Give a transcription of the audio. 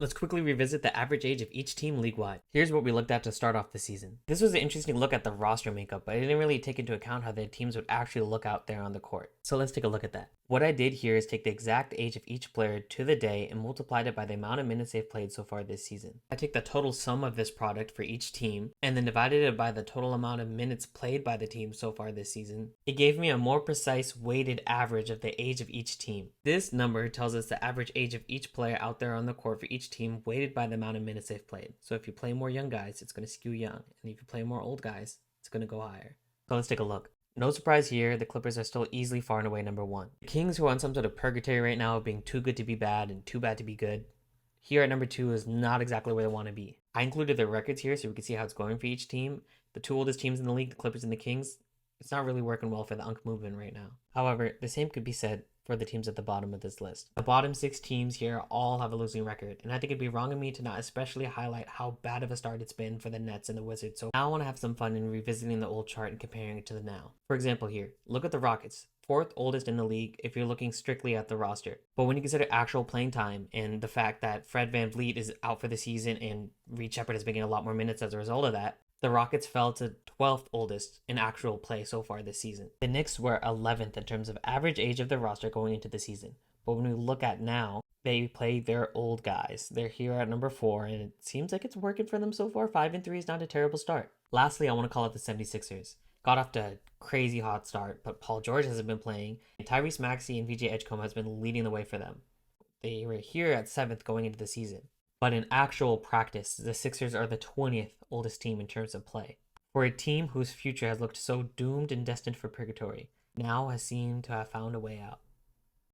Let's quickly revisit the average age of each team league-wide. Here's what we looked at to start off the season. This was an interesting look at the roster makeup, but I didn't really take into account how the teams would actually look out there on the court. So let's take a look at that. What I did here is take the exact age of each player to the day and multiplied it by the amount of minutes they've played so far this season. I take the total sum of this product for each team and then divided it by the total amount of minutes played by the team so far this season. It gave me a more precise weighted average of the age of each team. This number tells us the average age of each player out there on the court for each team weighted by the amount of minutes they've played. So if you play more young guys, it's going to skew young, and if you play more old guys, it's going to go higher. So let's take a look. No surprise here, the Clippers are still easily far and away number one. The Kings, who are on some sort of purgatory right now of being too good to be bad and too bad to be good, here at number two is not exactly where they want to be. I included the records here so we can see how it's going for each team. The two oldest teams in the league, the Clippers and the Kings, it's not really working well for the Unk movement right now. However, the same could be said for the teams at the bottom of this list. The bottom six teams here all have a losing record, and I think it'd be wrong of me to not especially highlight how bad of a start it's been for the Nets and the Wizards. So now I want to have some fun in revisiting the old chart and comparing it to the now. For example here, look at the Rockets. Fourth oldest in the league if you're looking strictly at the roster. But when you consider actual playing time and the fact that Fred VanVleet is out for the season and Reed Shepherd has been getting a lot more minutes as a result of that, the Rockets fell to 12th oldest in actual play so far this season. The Knicks were 11th in terms of average age of the roster going into the season. But when we look at now, they play their old guys. They're here at number 4, and it seems like it's working for them so far. 5-3 is not a terrible start. Lastly, I want to call out the 76ers. Got off to a crazy hot start, but Paul George hasn't been playing, and Tyrese Maxey and VJ Edgecombe has been leading the way for them. They were here at 7th going into the season. But in actual practice, the Sixers are the 20th oldest team in terms of play. For a team whose future has looked so doomed and destined for purgatory, now has seemed to have found a way out.